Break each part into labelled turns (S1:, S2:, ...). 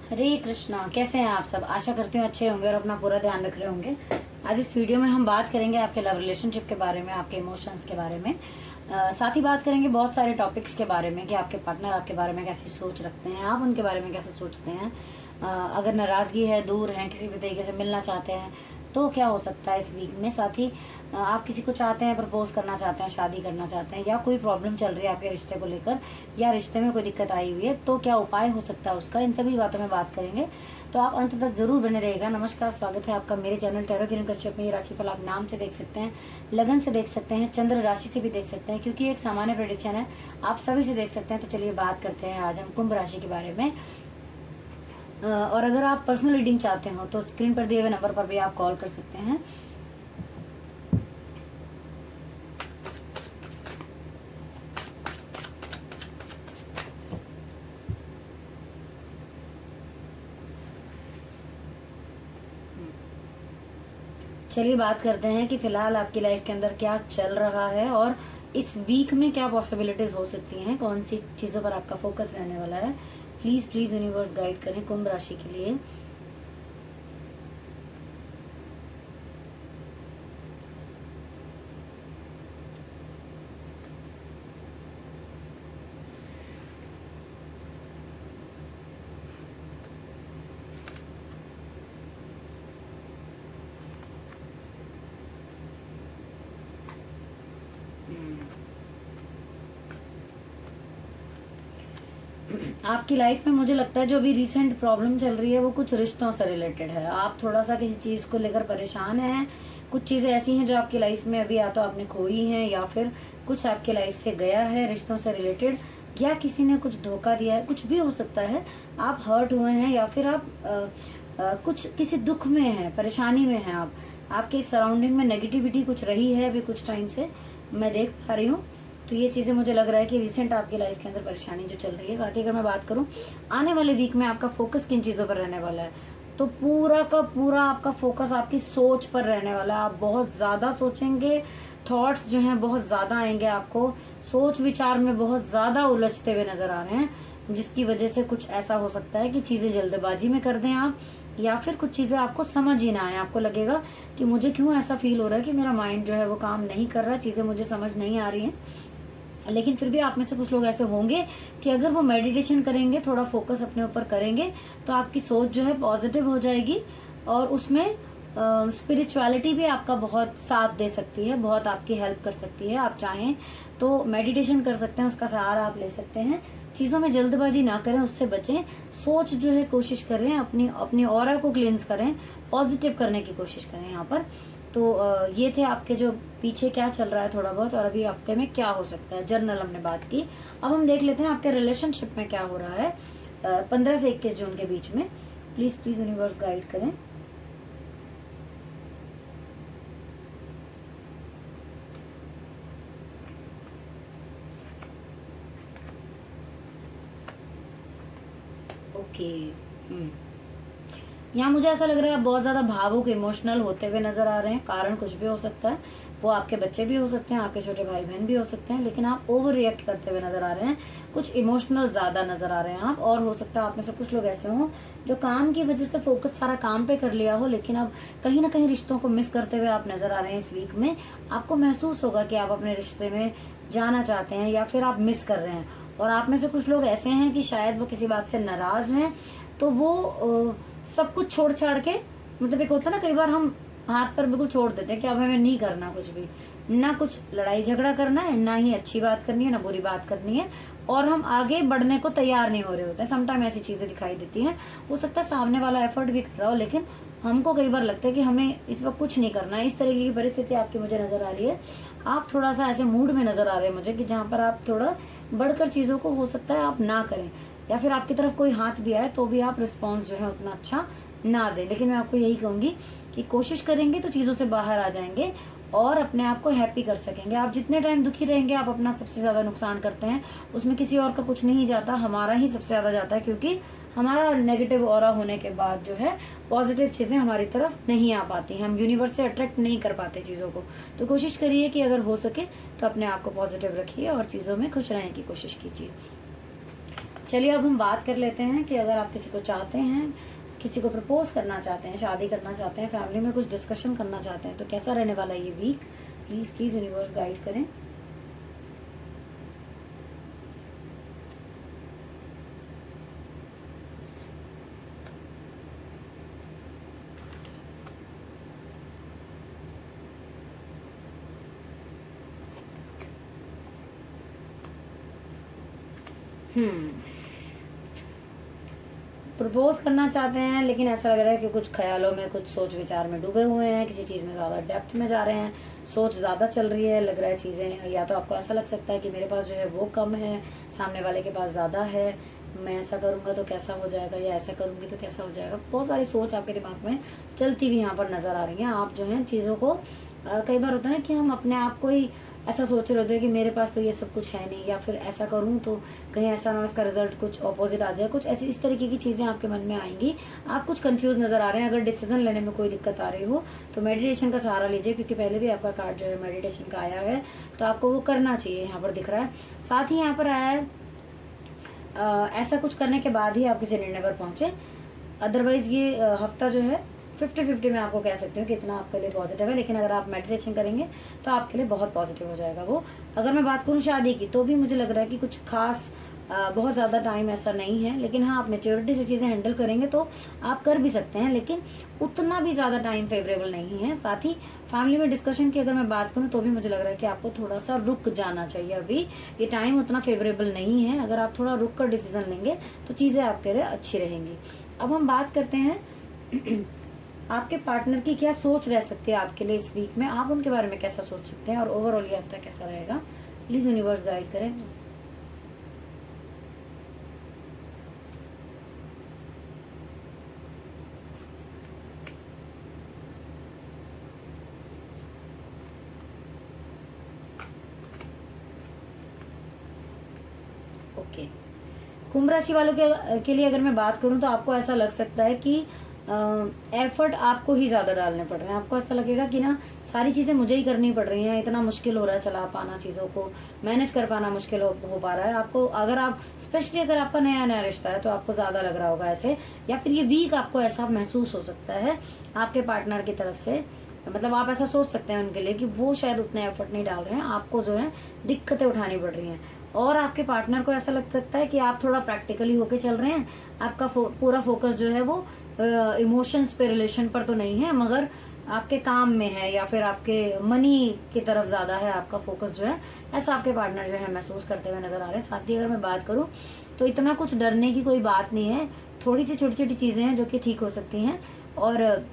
S1: हरे कृष्णा। कैसे हैं आप सब? आशा करती हूँ अच्छे होंगे और अपना पूरा ध्यान रख रहे होंगे। आज इस वीडियो में हम बात करेंगे आपके लव रिलेशनशिप के बारे में, आपके इमोशंस के बारे में। साथ ही बात करेंगे बहुत सारे टॉपिक्स के बारे में कि आपके पार्टनर आपके बारे में कैसी सोच रखते हैं, आप उनके बारे में कैसे सोचते हैं। अगर नाराज़गी है, दूर हैं, किसी भी तरीके से मिलना चाहते हैं तो क्या हो सकता है इस वीक में। साथ ही आप किसी को चाहते हैं, प्रपोज करना चाहते हैं, शादी करना चाहते हैं, या कोई प्रॉब्लम चल रही है आपके रिश्ते को लेकर, या रिश्ते में कोई दिक्कत आई हुई है तो क्या उपाय हो सकता है उसका, इन सभी बातों में बात करेंगे। तो आप अंत तक जरूर बने रहेगा। नमस्कार, स्वागत है आपका मेरे चैनल टैरो किरण कश्यप में। ये राशिफल आप नाम से देख सकते हैं, लगन से देख सकते हैं, चंद्र राशि से भी देख सकते हैं, क्योंकि एक सामान्य प्रेडिक्शन है, आप सभी से देख सकते हैं। तो चलिए बात करते हैं आज हम कुंभ राशि के बारे में। और अगर आप पर्सनल रीडिंग चाहते हो तो स्क्रीन पर दिए हुए नंबर पर भी आप कॉल कर सकते हैं। चलिए बात करते हैं कि फिलहाल आपकी लाइफ के अंदर क्या चल रहा है और इस वीक में क्या पॉसिबिलिटीज हो सकती हैं, कौन सी चीजों पर आपका फोकस रहने वाला है। प्लीज प्लीज यूनिवर्स गाइड करें कुंभ राशि के लिए। आपकी लाइफ में मुझे लगता है जो अभी रिसेंट प्रॉब्लम चल रही है वो कुछ रिश्तों से रिलेटेड है। आप थोड़ा सा किसी चीज को लेकर परेशान हैं। कुछ चीजें ऐसी हैं जो आपकी लाइफ में अभी या तो आपने खोई हैं, या फिर कुछ आपके लाइफ से गया है रिश्तों से रिलेटेड, या किसी ने कुछ धोखा दिया है, कुछ भी हो सकता है। आप हर्ट हुए हैं या फिर आप कुछ किसी दुख में हैं, परेशानी में हैं। आप आपके सराउंडिंग में नेगेटिविटी कुछ रही है अभी कुछ टाइम से, मैं देख पा रही हूँ। तो ये चीजें मुझे लग रहा है कि रिसेंट आपकी लाइफ के अंदर परेशानी जो चल रही है। साथ ही अगर मैं बात करूं आने वाले वीक में आपका फोकस किन चीजों पर रहने वाला है, तो पूरा का पूरा आपका फोकस आपकी सोच पर रहने वाला है। आप बहुत ज्यादा सोचेंगे, थॉट्स जो हैं बहुत ज्यादा आएंगे, आपको सोच विचार में बहुत ज्यादा उलझते हुए नजर आ रहे हैं, जिसकी वजह से कुछ ऐसा हो सकता है कि चीजें जल्दबाजी में कर दें आप, या फिर कुछ चीजें आपको समझ ही ना आए। आपको लगेगा कि मुझे क्यों ऐसा फील हो रहा है कि मेरा माइंड जो है वो काम नहीं कर रहा, चीजें मुझे समझ नहीं आ रही हैं। लेकिन फिर भी आप में से कुछ लोग ऐसे होंगे कि अगर वो मेडिटेशन करेंगे, थोड़ा फोकस अपने ऊपर करेंगे, तो आपकी सोच जो है पॉजिटिव हो जाएगी और उसमें स्पिरिचुअलिटी भी आपका बहुत साथ दे सकती है, बहुत आपकी हेल्प कर सकती है। आप चाहें तो मेडिटेशन कर सकते हैं, उसका सहारा आप ले सकते हैं। चीजों में जल्दबाजी ना करें, उससे बचें। सोच जो है कोशिश करें, अपनी ऑरा को क्लींस करें, पॉजिटिव करने की कोशिश करें यहाँ पर। तो ये थे आपके जो पीछे क्या चल रहा है थोड़ा बहुत, और अभी हफ्ते में क्या हो सकता है। जर्नल हमने बात की, अब हम देख लेते हैं आपके रिलेशनशिप में क्या हो रहा है 15 से 21 जून के बीच में। प्लीज प्लीज यूनिवर्स गाइड करें। ओके। यहाँ मुझे ऐसा लग रहा है आप बहुत ज्यादा भावुक, इमोशनल होते हुए नजर आ रहे हैं। कारण कुछ भी हो सकता है, वो आपके बच्चे भी हो सकते हैं, आपके छोटे भाई बहन भी हो सकते हैं, लेकिन आप ओवर रिएक्ट करते हुए नजर आ रहे हैं, कुछ इमोशनल ज्यादा नजर आ रहे हैं आप। और हो सकता है आप में से कुछ लोग ऐसे हों जो काम की वजह से फोकस सारा काम पे कर लिया हो, लेकिन अब कहीं ना कहीं रिश्तों को मिस करते हुए आप नजर आ रहे हैं। इस वीक में आपको महसूस होगा कि आप अपने रिश्ते में जाना चाहते हैं या फिर आप मिस कर रहे हैं। और आप में से कुछ लोग ऐसे हैं कि शायद वो किसी बात से नाराज हैं, तो वो सब कुछ छोड़ छाड़ के, मतलब एक होता है ना कई बार हम हाथ पर बिल्कुल छोड़ देते हैं कि अब हमें नहीं करना कुछ भी, ना कुछ लड़ाई झगड़ा करना है, ना ही अच्छी बात करनी है, ना बुरी बात करनी है, और हम आगे बढ़ने को तैयार नहीं हो रहे होते हैं। समटाइम ऐसी चीजें दिखाई देती हैं। हो सकता है सामने वाला एफर्ट भी कर रहा हो, लेकिन हमको कई बार लगता है कि हमें इस वक्त कुछ नहीं करना है। इस तरीके की परिस्थिति आपकी मुझे नजर आ रही है। आप थोड़ा सा ऐसे मूड में नजर आ रहे हैं मुझे कि जहाँ पर आप थोड़ा बढ़कर चीजों को हो सकता है आप ना करें, या फिर आपकी तरफ कोई हाथ भी आए तो भी आप रिस्पॉन्स जो है उतना अच्छा ना दें। लेकिन मैं आपको यही कहूंगी कि कोशिश करेंगे तो चीजों से बाहर आ जाएंगे और अपने आप को हैप्पी कर सकेंगे। आप जितने टाइम दुखी रहेंगे आप अपना सबसे ज्यादा नुकसान करते हैं। उसमें किसी और का कुछ नहीं जाता, हमारा ही सबसे ज्यादा जाता है, क्योंकि हमारा नेगेटिव ऑरा होने के बाद जो है पॉजिटिव चीजें हमारी तरफ नहीं आ पाती, हम यूनिवर्स से अट्रैक्ट नहीं कर पाते चीजों को। तो कोशिश करिए कि अगर हो सके तो अपने आप को पॉजिटिव रखिए और चीजों में खुश रहने की कोशिश कीजिए। चलिए अब हम बात कर लेते हैं कि अगर आप किसी को चाहते हैं, किसी को प्रपोज करना चाहते हैं, शादी करना चाहते हैं, फैमिली में कुछ डिस्कशन करना चाहते हैं, तो कैसा रहने वाला है ये week. Please please universe guide करें। प्रपोज करना चाहते हैं, लेकिन ऐसा लग रहा है कि कुछ ख्यालों में, कुछ सोच विचार में डूबे हुए हैं, किसी चीज़ में ज़्यादा डेप्थ में जा रहे हैं, सोच ज़्यादा चल रही है, लग रहा है चीज़ें, या तो आपको ऐसा लग सकता है कि मेरे पास जो है वो कम है, सामने वाले के पास ज़्यादा है, मैं ऐसा करूँगा तो कैसा हो जाएगा, या ऐसा करूँगी तो कैसा हो जाएगा। बहुत सारी सोच आपके दिमाग में चलती हुई यहाँ पर नज़र आ रही है। आप जो है चीज़ों को कई बार होता है ना कि हम अपने आप को ही ऐसा सोच रहे होते हैं कि मेरे पास तो ये सब कुछ है नहीं, या फिर ऐसा करूं तो कहीं ऐसा ना हो इसका रिजल्ट कुछ ऑपोजिट आ जाए, कुछ ऐसी इस तरीके की चीज़ें आपके मन में आएंगी। आप कुछ कंफ्यूज नजर आ रहे हैं। अगर डिसीजन लेने में कोई दिक्कत आ रही हो तो मेडिटेशन का सहारा लीजिए, क्योंकि पहले भी आपका कार्ड जो है मेडिटेशन का आया है, तो आपको वो करना चाहिए, यहाँ पर दिख रहा है। साथ ही यहाँ पर आया है ऐसा कुछ करने के बाद ही आप किसी निर्णय पर पहुंचे। अदरवाइज ये हफ्ता जो है 50-50 में आपको कह सकती हूँ कि इतना आपके लिए पॉजिटिव है, लेकिन अगर आप मेडिटेशन करेंगे तो आपके लिए बहुत पॉजिटिव हो जाएगा वो। अगर मैं बात करूँ शादी की, तो भी मुझे लग रहा है कि कुछ खास बहुत ज़्यादा टाइम ऐसा नहीं है, लेकिन हाँ आप मेच्योरिटी से चीज़ें हैंडल करेंगे तो आप कर भी सकते हैं, लेकिन उतना भी ज़्यादा टाइम फेवरेबल नहीं है। साथ ही फैमिली में डिस्कशन की अगर मैं बात करूँ तो भी मुझे लग रहा है कि आपको थोड़ा सा रुक जाना चाहिए। अभी ये टाइम उतना फेवरेबल नहीं है। अगर आप थोड़ा रुक कर डिसीजन लेंगे तो चीज़ें आपके लिए अच्छी रहेंगी। अब हम बात करते हैं आपके पार्टनर की क्या सोच रह सकती है आपके लिए इस वीक में, आप उनके बारे में कैसा सोच सकते हैं, और ओवरऑल ये हफ्ता कैसा रहेगा। प्लीज यूनिवर्स गाइड करें। ओके, कुंभ राशि वालों के लिए अगर मैं बात करूं तो आपको ऐसा लग सकता है कि एफर्ट आपको ही ज्यादा डालने पड़ रहे हैं। आपको ऐसा लगेगा कि ना सारी चीजें मुझे ही करनी पड़ रही हैं, इतना मुश्किल हो रहा है चला पाना, चीजों को मैनेज कर पाना मुश्किल हो पा रहा है आपको। अगर आप स्पेशली अगर आपका नया नया रिश्ता है तो आपको ज्यादा लग रहा होगा ऐसे, या फिर ये वीक आपको ऐसा महसूस हो सकता है आपके पार्टनर की तरफ से। मतलब आप ऐसा सोच सकते हैं उनके लिए कि वो शायद उतने एफर्ट नहीं डाल रहे हैं, आपको जो है दिक्कतें उठानी पड़ रही हैं। और आपके पार्टनर को ऐसा लग सकता है कि आप थोड़ा प्रैक्टिकली होके चल रहे हैं, आपका पूरा फोकस जो है वो इमोशंस पे, रिलेशन पर तो नहीं है, मगर आपके काम में है, या फिर आपके मनी की तरफ ज्यादा है आपका फोकस जो है, ऐसा आपके पार्टनर जो है महसूस करते हुए नजर आ रहे हैं। साथ ही अगर मैं बात करूं तो इतना कुछ डरने की कोई बात नहीं है, थोड़ी सी छोटी छोटी चीजें हैं जो कि ठीक हो सकती हैं, और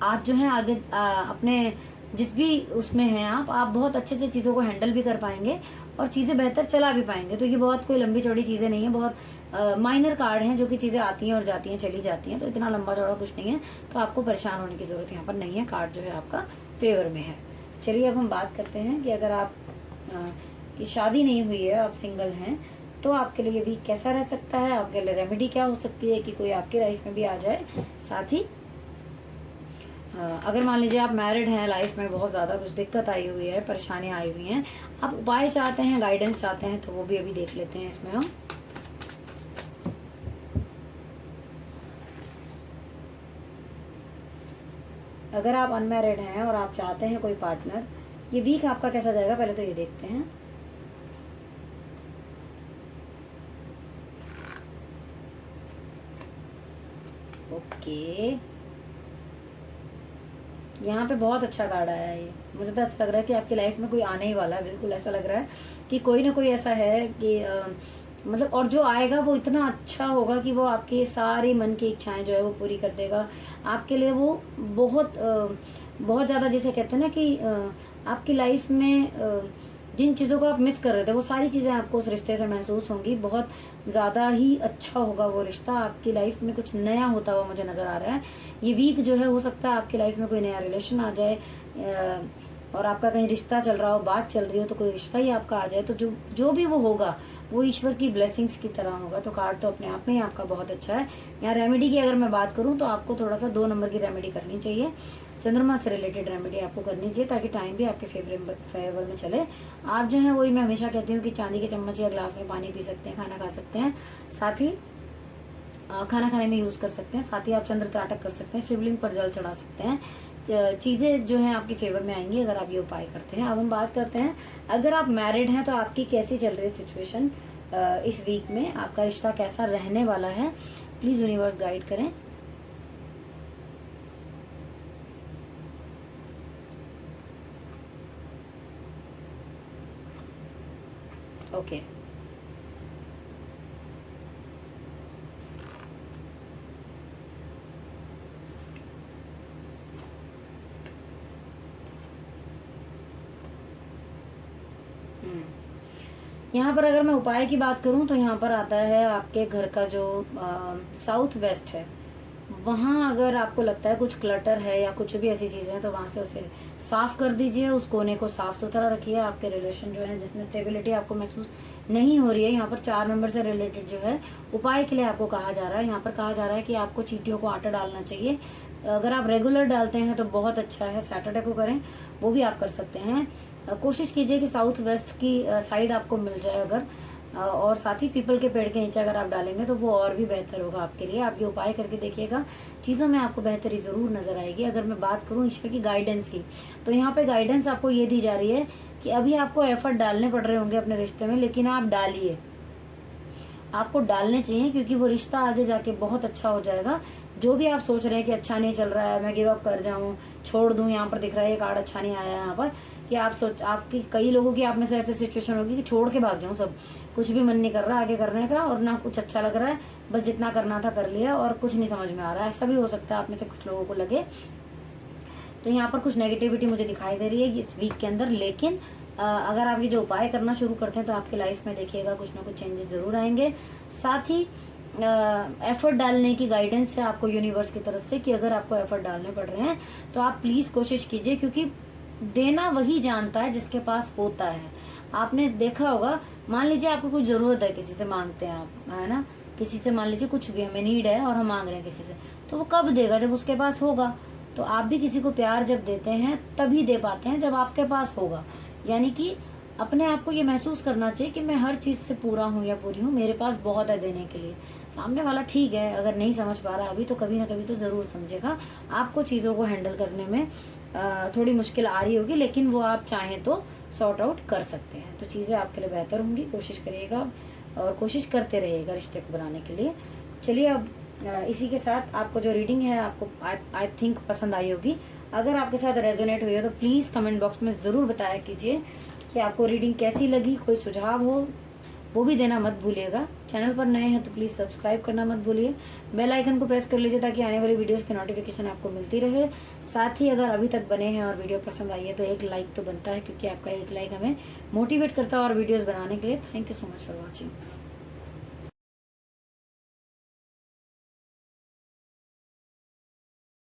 S1: आप जो है आगे अपने जिस भी उसमें हैं आप बहुत अच्छे से चीज़ों को हैंडल भी कर पाएंगे और चीज़ें बेहतर चला भी पाएंगे। तो ये बहुत कोई लंबी चौड़ी चीज़ें नहीं है, बहुत माइनर कार्ड हैं जो कि चीज़ें आती हैं और जाती हैं, चली जाती हैं, तो इतना लंबा चौड़ा कुछ नहीं है, तो आपको परेशान होने की ज़रूरत यहाँ पर नहीं है। कार्ड जो है आपका फेवर में है। चलिए अब हम बात करते हैं कि अगर आप की शादी नहीं हुई है, आप सिंगल हैं, तो आपके लिए वीक कैसा रह सकता है, आपके लिए रेमेडी क्या हो सकती है कि कोई आपकी लाइफ में भी आ जाए। साथ ही अगर मान लीजिए आप मैरिड हैं, लाइफ में बहुत ज़्यादा कुछ दिक्कत आई हुई है, परेशानियां आई हुई हैं, आप उपाय चाहते हैं, गाइडेंस चाहते हैं, तो वो भी अभी देख लेते हैं इसमें हम। अगर आप अनमैरिड हैं और आप चाहते हैं कोई पार्टनर, ये वीक आपका कैसा जाएगा पहले तो ये देखते हैं। ओके, यहाँ पे बहुत अच्छा कार्ड आया है ये। मुझे तो ऐसा लग रहा है कि आपकी लाइफ में कोई आने ही वाला है, बिल्कुल ऐसा लग रहा है कि कोई ना कोई ऐसा है कि मतलब, और जो आएगा वो इतना अच्छा होगा कि वो आपकी सारी मन की इच्छाएं जो है वो पूरी कर देगा आपके लिए। वो बहुत बहुत ज़्यादा, जैसे कहते हैं ना कि आपकी लाइफ में जिन चीज़ों को आप मिस कर रहे थे वो सारी चीज़ें आपको उस रिश्ते से महसूस होंगी। बहुत ज़्यादा ही अच्छा होगा वो रिश्ता, आपकी लाइफ में कुछ नया होता हुआ मुझे नज़र आ रहा है। ये वीक जो है हो सकता है आपकी लाइफ में कोई नया रिलेशन आ जाए, और आपका कहीं रिश्ता चल रहा हो, बात चल रही हो, तो कोई रिश्ता ही आपका आ जाए, तो जो भी वो होगा वो ईश्वर की ब्लेसिंग्स की तरह होगा। तो कार्ड तो अपने आप में ही आपका बहुत अच्छा है। यहाँ रेमेडी की अगर मैं बात करूँ तो आपको थोड़ा सा 2 नंबर की रेमेडी करनी चाहिए। चंद्रमा से रिलेटेड रेमेडी आपको करनी चाहिए ताकि टाइम भी आपके फेवर में चले। आप जो है वही मैं हमेशा कहती हूँ कि चांदी के चम्मच या ग्लास में पानी पी सकते हैं, खाना खा सकते हैं, साथ ही खाना खाने में यूज कर सकते हैं, साथ ही आप चंद्र त्राटक कर सकते हैं, शिवलिंग पर जल चढ़ा सकते हैं। चीजें जो है आपके फेवर में आएंगी अगर आप ये उपाय करते हैं। अब हम बात करते हैं अगर आप मैरिड हैं तो आपकी कैसी चल रही है सिचुएशन इस वीक में, आपका रिश्ता कैसा रहने वाला है, प्लीज यूनिवर्स गाइड करें। ओके यहाँ पर अगर मैं उपाय की बात करूं तो यहाँ पर आता है आपके घर का जो साउथ वेस्ट है, वहाँ अगर आपको लगता है कुछ क्लटर है या कुछ भी ऐसी चीजें हैं तो वहां से उसे साफ कर दीजिए, उस कोने को साफ सुथरा रखिए। आपके रिलेशन जो है जिसमें स्टेबिलिटी आपको महसूस नहीं हो रही है, यहाँ पर 4 नंबर से रिलेटेड जो है उपाय के लिए आपको कहा जा रहा है। यहाँ पर कहा जा रहा है कि आपको चींटियों को आटा डालना चाहिए। अगर आप रेगुलर डालते हैं तो बहुत अच्छा है, सैटरडे को करें, वो भी आप कर सकते हैं। कोशिश कीजिए कि साउथ वेस्ट की साइड आपको मिल जाए अगर, और साथ ही पीपल के पेड़ के नीचे अगर आप डालेंगे तो वो और भी बेहतर होगा आपके लिए। आप ये उपाय करके देखिएगा, चीज़ों में आपको बेहतरी ज़रूर नजर आएगी। अगर मैं बात करूँ ईश्वर की गाइडेंस की, तो यहाँ पे गाइडेंस आपको ये दी जा रही है कि अभी आपको एफर्ट डालने पड़ रहे होंगे अपने रिश्ते में, लेकिन आप डालिए, आपको डालने चाहिए, क्योंकि वो रिश्ता आगे जाके बहुत अच्छा हो जाएगा। जो भी आप सोच रहे हैं कि अच्छा नहीं चल रहा है, मैं गिव अप कर जाऊं, छोड़ दूं, यहाँ पर दिख रहा है ये कार्ड अच्छा नहीं आया यहाँ पर, कि आप सोच, आपकी कई लोगों की आप में से ऐसी सिचुएशन होगी कि छोड़ के भाग जाऊं सब, कुछ भी मन नहीं कर रहा आगे करने का और ना कुछ अच्छा लग रहा है, बस जितना करना था कर लिया और कुछ नहीं समझ में आ रहा है। ऐसा भी हो सकता है आप में से कुछ लोगों को लगे। तो यहाँ पर कुछ नेगेटिविटी मुझे दिखाई दे रही है इस वीक के अंदर, लेकिन अगर आप ये जो उपाय करना शुरू करते हैं तो आपकी लाइफ में देखिएगा कुछ ना कुछ चेंजेस जरूर आएंगे। साथ ही एफर्ट डालने की गाइडेंस है आपको यूनिवर्स की तरफ से कि अगर आपको एफर्ट डालने पड़ रहे हैं तो आप प्लीज कोशिश कीजिए, क्योंकि देना वही जानता है जिसके पास होता है। आपने देखा होगा, मान लीजिए आपको कुछ जरूरत है, किसी से मांगते हैं आप, है ना, किसी से मान लीजिए कुछ भी हमें नीड है और हम मांग रहे हैं किसी से, तो वो कब देगा, जब उसके पास होगा। तो आप भी किसी को प्यार जब देते हैं तभी दे पाते हैं जब आपके पास होगा। यानी कि अपने आप को ये महसूस करना चाहिए कि मैं हर चीज से पूरा हूँ या पूरी हूँ, मेरे पास बहुत है देने के लिए। सामने वाला ठीक है, अगर नहीं समझ पा रहा अभी तो कभी ना कभी तो जरूर समझेगा। आपको चीजों को हैंडल करने में थोड़ी मुश्किल आ रही होगी, लेकिन वो आप चाहें तो सॉर्ट आउट कर सकते हैं। तो चीजें आपके लिए बेहतर होंगी। कोशिश करिएगा और कोशिश करते रहिएगा रिश्ते को बनाने के लिए। चलिए अब इसी के साथ आपको जो रीडिंग है आपको आई थिंक पसंद आई होगी। अगर आपके साथ रेजोनेट हुई है तो प्लीज कमेंट बॉक्स में जरूर बताया कीजिए कि आपको रीडिंग कैसी लगी। कोई सुझाव हो वो भी देना मत भूलिएगा। चैनल पर नए हैं तो प्लीज सब्सक्राइब करना मत भूलिए। बेल आइकन को प्रेस कर लीजिए ताकि आने वाली वीडियोस की नोटिफिकेशन आपको मिलती रहे। साथ ही अगर अभी तक बने हैं और वीडियो पसंद आई है तो एक लाइक तो बनता है, क्योंकि आपका एक लाइक हमें मोटिवेट करता है और वीडियोस बनाने के लिए। Thank you so much for watching.